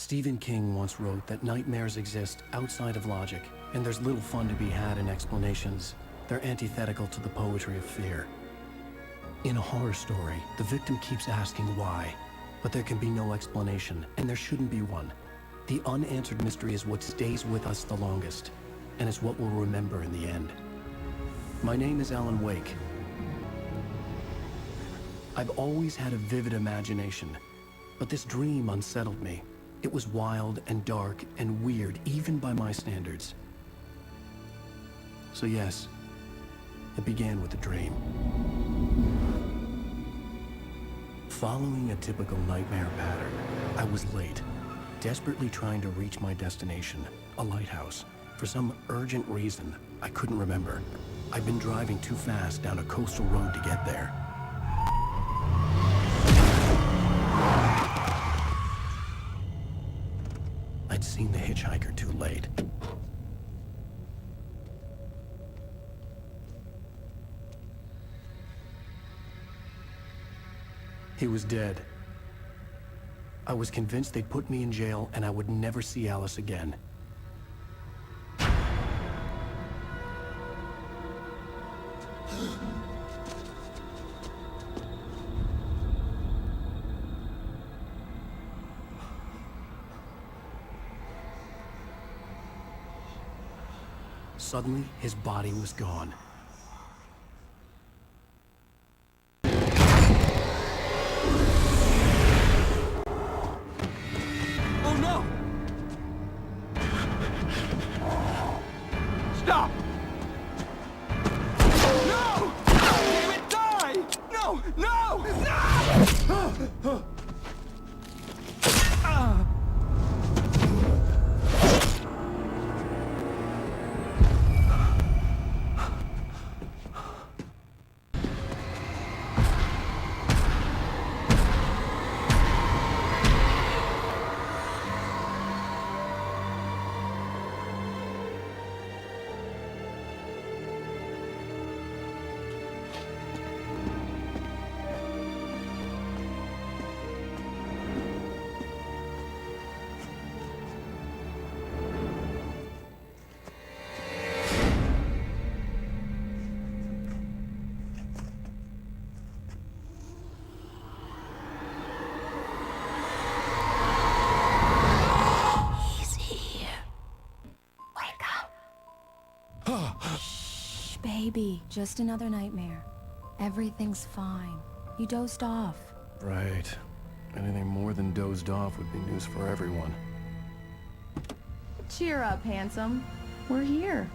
Stephen King once wrote that nightmares exist outside of logic, and there's little fun to be had in explanations. They're antithetical to the poetry of fear. In a horror story, the victim keeps asking why, but there can be no explanation, and there shouldn't be one. The unanswered mystery is what stays with us the longest, and is what we'll remember in the end. My name is Alan Wake. I've always had a vivid imagination, but this dream unsettled me. It was wild and dark and weird, even by my standards. So yes, it began with a dream. Following a typical nightmare pattern, I was late, desperately trying to reach my destination, a lighthouse. For some urgent reason, I couldn't remember. I'd been driving too fast down a coastal road to get there. I'd seen the hitchhiker too late. He was dead. I was convinced they'd put me in jail and I would never see Alice again. Suddenly, his body was gone. Oh no! Stop! No! Damn it, die! No! No! No! Baby, just another nightmare. Everything's fine. You dozed off. Right. Anything more than dozed off would be news for everyone. Cheer up, handsome. We're here.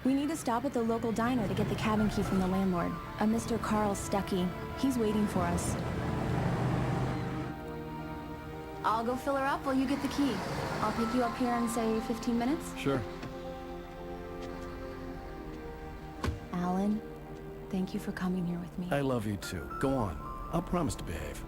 We need to stop at the local diner to get the cabin key from the landlord, a Mr. Carl Stuckey. He's waiting for us. I'll go fill her up while you get the key. I'll pick you up here in, say, 15 minutes? Sure. Alan, thank you for coming here with me. I love you too. Go on. I'll promise to behave.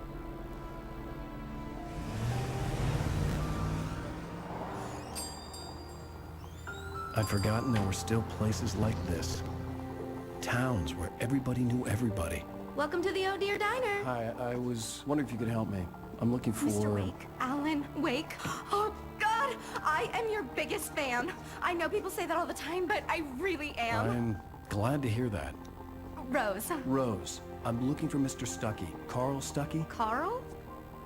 I'd forgotten there were still places like this. Towns where everybody knew everybody. Welcome to the Oh Dear Diner. Hi, I was wondering if you could help me. I'm looking for... Mr. Wake. Alan Wake. Oh, God! I am your biggest fan. I know people say that all the time, but I really am. I'm glad to hear that. Rose. Rose, I'm looking for Mr. Stuckey. Carl Stuckey? Carl?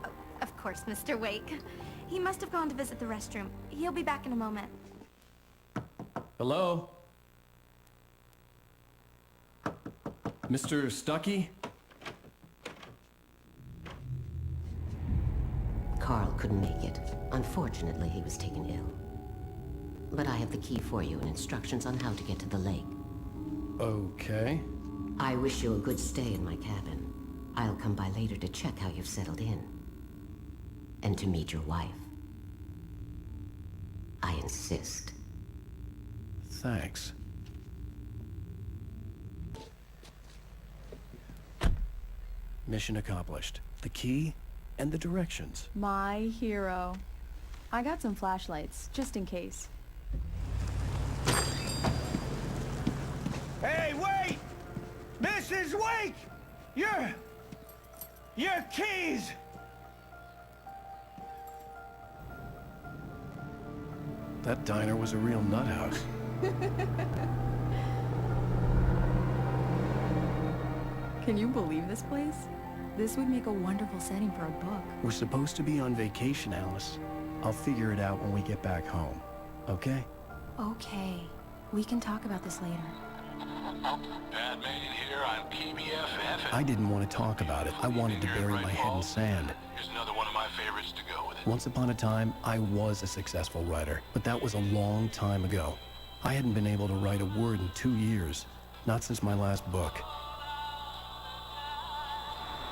Oh, of course, Mr. Wake. He must have gone to visit the restroom. He'll be back in a moment. Hello? Mr. Stuckey? Carl couldn't make it. Unfortunately, he was taken ill. But I have the key for you and instructions on how to get to the lake. Okay. I wish you a good stay in my cabin. I'll come by later to check how you've settled in. And to meet your wife. I insist. Thanks. Mission accomplished. The key and the directions. My hero. I got some flashlights, just in case. Hey, wait! Mrs. Wake! Your keys! That diner was a real nut house. Can you believe this place? This would make a wonderful setting for a book. We're supposed to be on vacation, Alice. I'll figure it out when we get back home. Okay? Okay. We can talk about this later. Bad man here on PBFF. I didn't want to talk about it. I wanted to bury my head in sand. Here's another one of my favorites to go with it. Once upon a time, I was a successful writer, but that was a long time ago. I hadn't been able to write a word in 2 years. Not since my last book.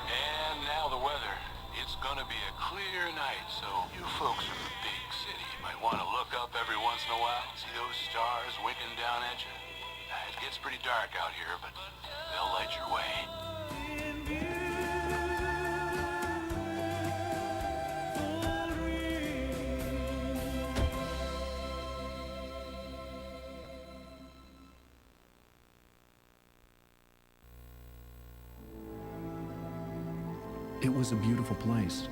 And now the weather. It's gonna be a clear night, so you folks from the big city might want to look up every once in a while. See those stars winking down at you? It gets pretty dark out here, but they'll light your way. It was a beautiful place.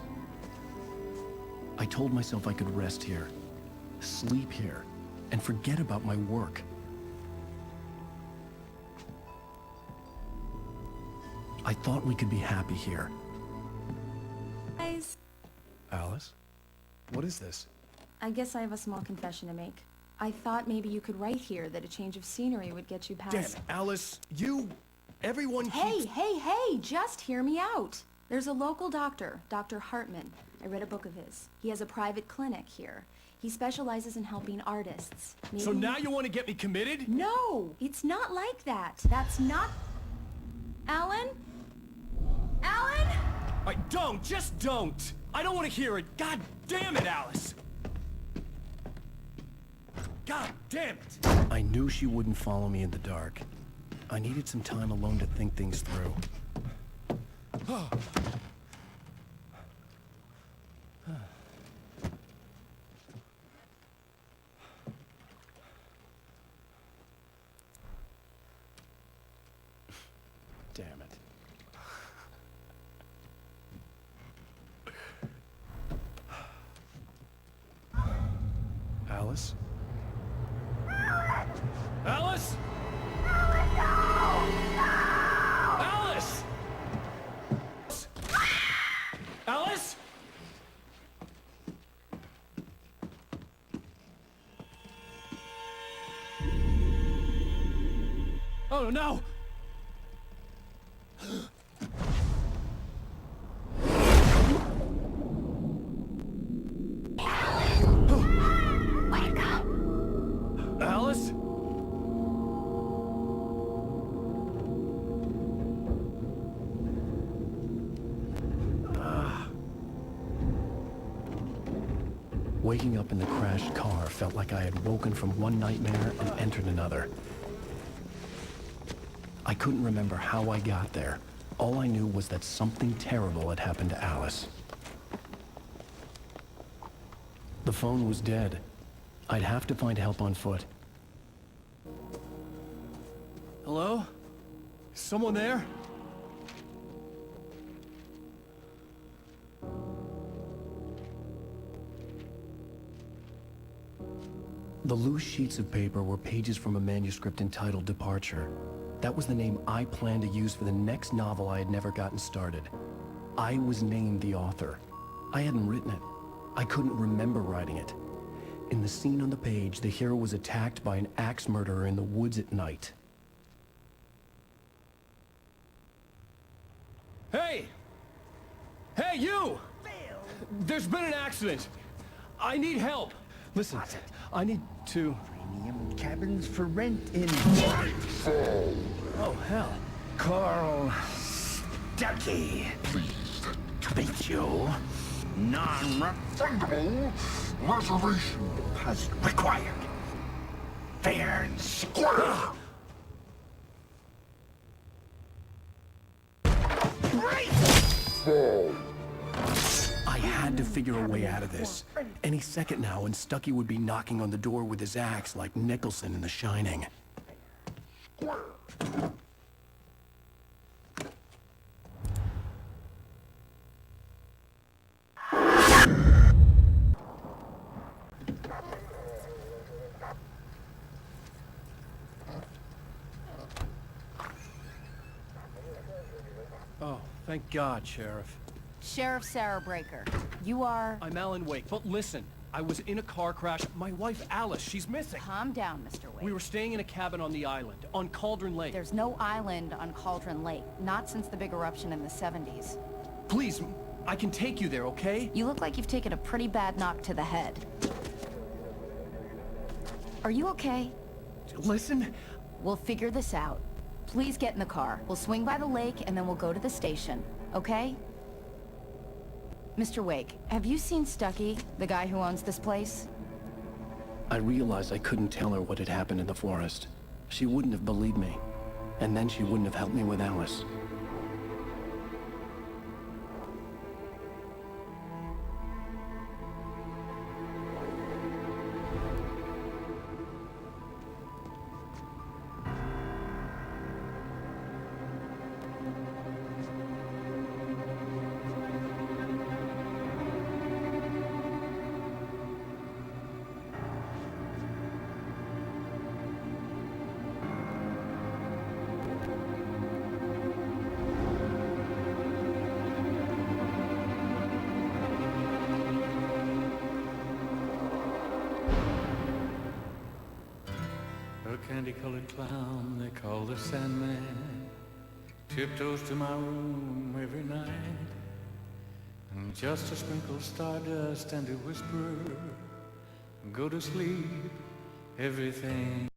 I told myself I could rest here, sleep here, and forget about my work. I thought we could be happy here. Guys, Alice? What is this? I guess I have a small confession to make. I thought maybe you could write here that a change of scenery would get you past... Damn, Alice, everyone Hey, hey, just hear me out. There's a local doctor, Dr. Hartman. I read a book of his. He has a private clinic here. He specializes in helping artists. Maybe... So now you want to get me committed? No, it's not like that. That's not... Alan? Alan? Just don't! I don't want to hear it! God damn it, Alice! God damn it! I knew she wouldn't follow me in the dark. I needed some time alone to think things through. Damn it. Alice? Alice? Alice! Alice? Oh no! Wake up. Alice? Waking up in the crashed car felt like I had woken from one nightmare and entered another. I couldn't remember how I got there. All I knew was that something terrible had happened to Alice. The phone was dead. I'd have to find help on foot. Hello? Someone there? The loose sheets of paper were pages from a manuscript entitled Departure. That was the name I planned to use for the next novel I had never gotten started. I was named the author. I hadn't written it. I couldn't remember writing it. In the scene on the page, the hero was attacked by an axe murderer in the woods at night. Hey! Hey, you! There's been an accident. I need help. Listen, I need to... Premium cabins for rent in... Oh, hell. Carl Stucky. Pleased to meet you. Non-refundable reservation has required. Fair and square. I had to figure a way out of this. Any second now, and Stucky would be knocking on the door with his axe like Nicholson in The Shining. Oh, thank God, Sheriff. Sheriff Sarah Breaker. You are... I'm Alan Wake, but listen. I was in a car crash. My wife, Alice, she's missing. Calm down, Mr. Wake. We were staying in a cabin on the island, on Cauldron Lake. There's no island on Cauldron Lake. Not since the big eruption in the 70s. Please, I can take you there, okay? You look like you've taken a pretty bad knock to the head. Are you okay? Listen. We'll figure this out. Please get in the car. We'll swing by the lake and then we'll go to the station. Okay? Mr. Wake, have you seen Stucky, the guy who owns this place? I realized I couldn't tell her what had happened in the forest. She wouldn't have believed me. And then she wouldn't have helped me with Alice. A candy-colored clown they call the Sandman tiptoes to my room every night, and just a sprinkle stardust and a whisper, go to sleep, everything